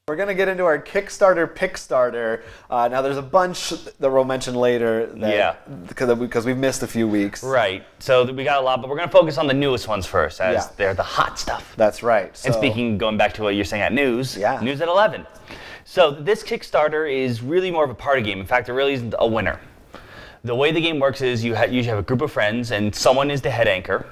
We're going to get into our Kickstarter Pickstarter. Now, there's a bunch that we'll mention later because we've missed a few weeks. Right. So we got a lot, but we're going to focus on the newest ones first, as they're the hot stuff. That's right. And speaking, going back to what you're saying at news, news at 11. So this Kickstarter is really more of a party game. In fact, there really isn't a winner. The way the game works is you usually have a group of friends, and someone is the head anchor.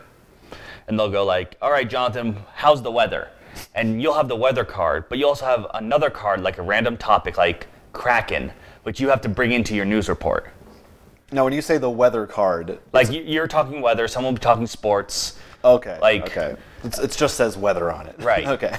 And they'll go like, all right, Jonathan, how's the weather? And you'll have the weather card, but you also have another card, like a random topic, like Kraken, which you have to bring into your news report. Now, when you say the weather card... Like, you're talking weather, someone will be talking sports. Okay, like, okay. It just says weather on it. Right. Okay.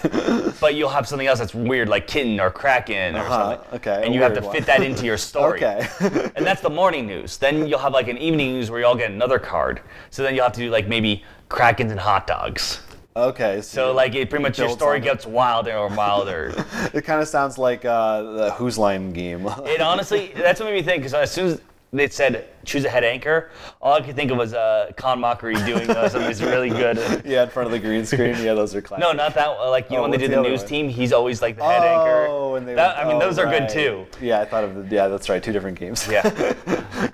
But you'll have something else that's weird, like kitten or Kraken or something. Okay. And you have to fit that into your story. Okay. And that's the morning news. Then you'll have like an evening news where you all get another card. So then you'll have to do like maybe Krakens and hot dogs. Okay. So like it pretty much your story gets wilder and wilder. It kind of sounds like the Whose Line game. It honestly, that's what made me think, because as soon as it said choose a head anchor, all I could think of was Con Mockery doing something that's really good. Yeah, in front of the green screen. Yeah, those are classic. No, not that. Like when they do the news team, he's always like the head anchor. Oh, and those are good too. Yeah, I thought of that's right. Two different games. Yeah.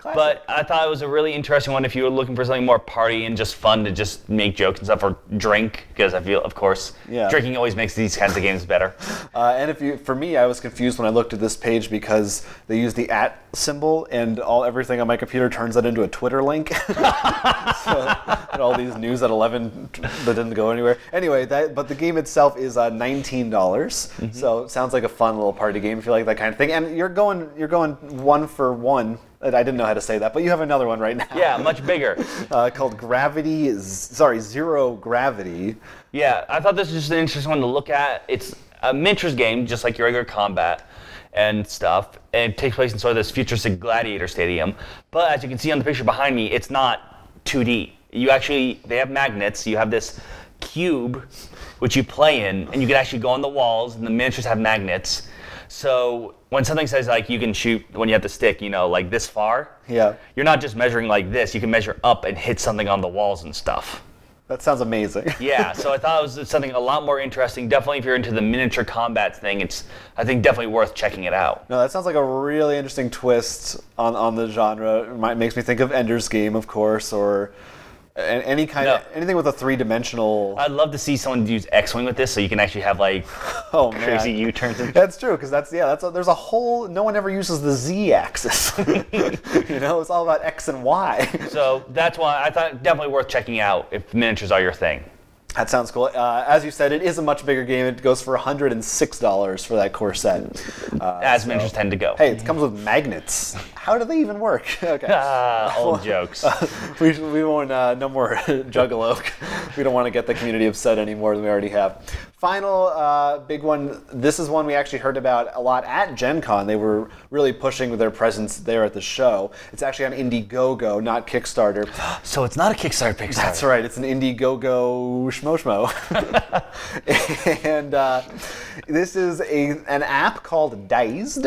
But I thought it was a really interesting one if you were looking for something more party and just fun to just make jokes and stuff, or drink, because I feel, of course, drinking always makes these kinds of games better. And for me, I was confused when I looked at this page because they use the @ symbol, and everything on my computer turns that into a Twitter link. And all these news at 11 that didn't go anywhere. Anyway, but the game itself is $19. So it sounds like a fun little party game if you like that kind of thing. And you're going 1 for 1. I didn't know how to say that, but you have another one right now. Yeah, much bigger. Called Zero Gravity. Yeah, I thought this was just an interesting one to look at. It's a miniatures game, just like your regular combat and stuff, and it takes place in sort of this futuristic gladiator stadium. But as you can see on the picture behind me, it's not 2D. They have magnets. You have this cube, which you play in, and you can actually go on the walls, and the miniatures have magnets. So when something says like you can shoot when you have the stick, like this far, you're not just measuring like this. You can measure up and hit something on the walls and stuff. That sounds amazing. Yeah, so I thought it was something a lot more interesting. Definitely if you're into the miniature combat thing, it's, I think, definitely worth checking it out. No, that sounds like a really interesting twist on the genre. It makes me think of Ender's Game, of course, or anything with a three-dimensional... I'd love to see someone use X-Wing with this, so you can actually have like crazy U-turns. That's true, because there's a whole... No one ever uses the Z-axis. It's all about X and Y. So that's why I thought definitely worth checking out if miniatures are your thing. That sounds cool. As you said, it is a much bigger game. It goes for $106 for that core set. As miniatures tend to go. Hey, it comes with magnets. How do they even work? Okay. Old jokes. We won't, no more Juggalo. We don't want to get the community upset any more than we already have. Final big one. This is one we actually heard about a lot at Gen Con. They were really pushing their presence there at the show. It's actually on Indiegogo, not Kickstarter. So it's not a Kickstarter Pickstarter. That's right. It's an Indiegogo schmo. And this is an app called Dazed,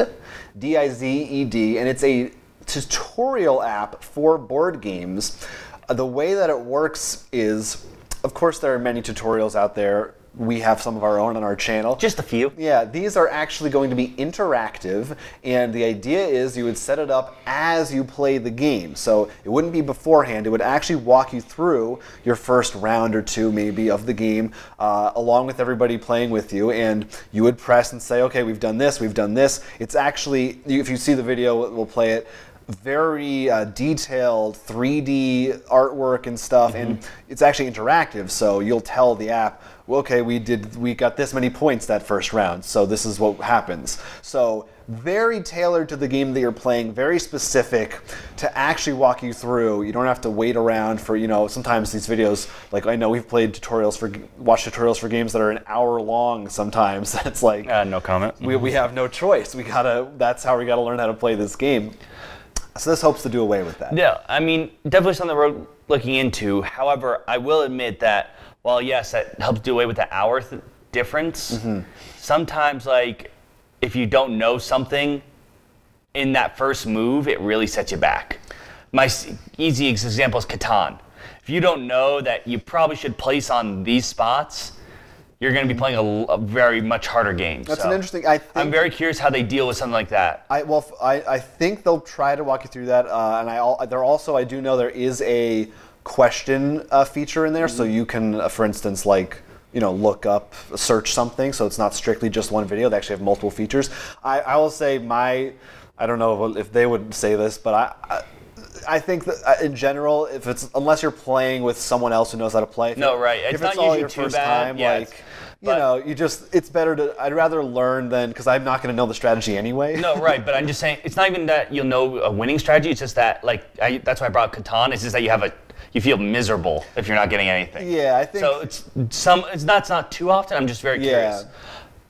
D-I-Z-E-D, and it's a tutorial app for board games. The way that it works is, of course, there are many tutorials out there. We have some of our own on our channel. Just a few. Yeah, these are actually going to be interactive, and the idea is you would set it up as you play the game. So it wouldn't be beforehand. It would actually walk you through your first round or two, maybe, of the game, along with everybody playing with you, and you would press and say, okay, we've done this, we've done this. It's actually, if you see the video, we'll play it, very detailed 3D artwork and stuff, and it's actually interactive, so you'll tell the app, well, okay, we got this many points that first round, so this is what happens. So very tailored to the game that you're playing, very specific to actually walk you through. You don't have to wait around for, sometimes these videos, like I know we've watched tutorials for games that are an hour long sometimes. It's like no comment. We have no choice. That's how we gotta learn how to play this game. So this hopes to do away with that. Yeah, I mean, definitely something we're looking into. However, I will admit that while yes, that helps do away with the hour difference, sometimes like if you don't know something in that first move, it really sets you back. My easy example is Catan. If you don't know that you probably should place on these spots, you're going to be playing a very much harder game. That's so an interesting. I'm very curious how they deal with something like that. I think they'll try to walk you through that, and I do know there is a question feature in there, so you can, for instance, like, look up, search something, so it's not strictly just one video. They actually have multiple features. I will say I don't know if they would say this, but I think that in general, unless you're playing with someone else who knows how to play. No, right. If it's not all usually your too first bad. time, Yeah, it's better to. I'd rather learn because I'm not going to know the strategy anyway. No, right. But I'm just saying, it's not even that you'll know a winning strategy. It's just that, that's why I brought Catan. It's just that you feel miserable if you're not getting anything. Yeah, I think. So it's not too often. I'm just very curious.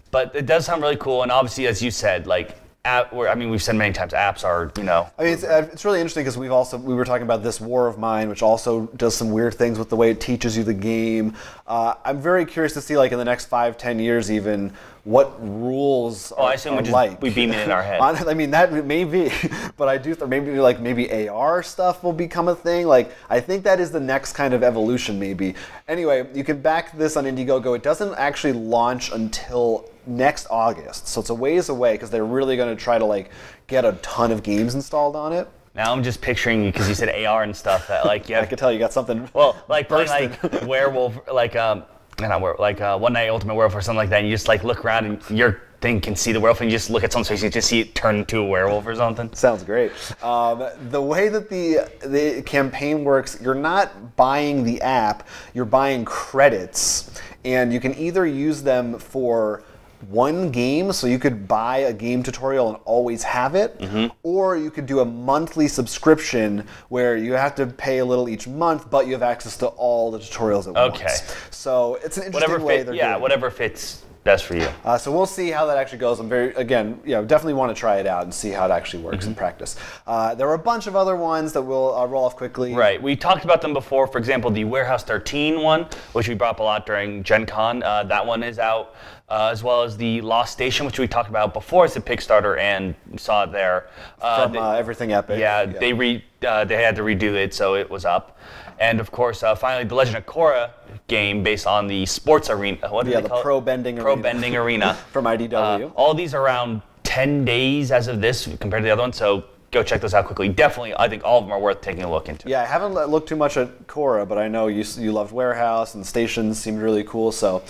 But it does sound really cool, and obviously, as you said, we've said many times, apps are, I mean, it's really interesting because we were talking about this War of Mine, which also does some weird things with the way it teaches you the game. I'm very curious to see, in the next 5-10 years even, what rules are I assume we beam it in our head. I mean, that may be, but I do maybe AR stuff will become a thing. I think that is the next kind of evolution, maybe. Anyway, you can back this on Indiegogo. It doesn't actually launch until next August, so it's a ways away because they're really going to try to get a ton of games installed on it. Now I'm just picturing, because you said AR and stuff, that I could tell you got something. Well, playing Werewolf, One Night Ultimate Werewolf or something like that, and you just look around and your thing can see the werewolf, and you just look at someone's face and you just see it turn into a werewolf or something. Sounds great. The way that the campaign works, you're not buying the app, you're buying credits, and you can either use them for one game, so you could buy a game tutorial and always have it, or you could do a monthly subscription where you have to pay a little each month, but you have access to all the tutorials at once. So it's an interesting way they're doing it. Whatever fits best for you. So we'll see how that actually goes. I'm definitely want to try it out and see how it actually works in practice. There were a bunch of other ones that we'll roll off quickly. Right. We talked about them before. For example, the Warehouse 13 one, which we brought up a lot during Gen Con. That one is out, as well as the Lost Station, which we talked about before. It's a Pickstarter, and we saw it there. From Everything Epic. Yeah, they had to redo it, so it was up. And of course, finally, the Legend of Korra game based on the sports arena. What did they call it? Pro Bending Arena from IDW. All these are around 10 days as of this compared to the other one, so go check those out quickly. Definitely, I think all of them are worth taking a look into. Yeah, I haven't looked too much at Korra, but I know you loved Warehouse, and the stations seemed really cool, so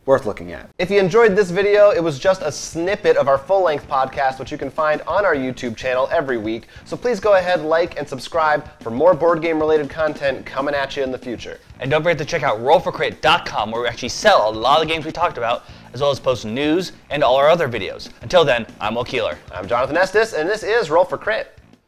worth looking at. If you enjoyed this video, it was just a snippet of our full-length podcast, which you can find on our YouTube channel every week. So please go ahead, like, and subscribe for more board game-related content coming at you in the future. And don't forget to check out rollforcrit.com, where we actually sell a lot of the games we talked about, as well as post news and all our other videos. Until then, I'm Will Keeler. I'm Jonathan Estes, and this is Roll for Crit.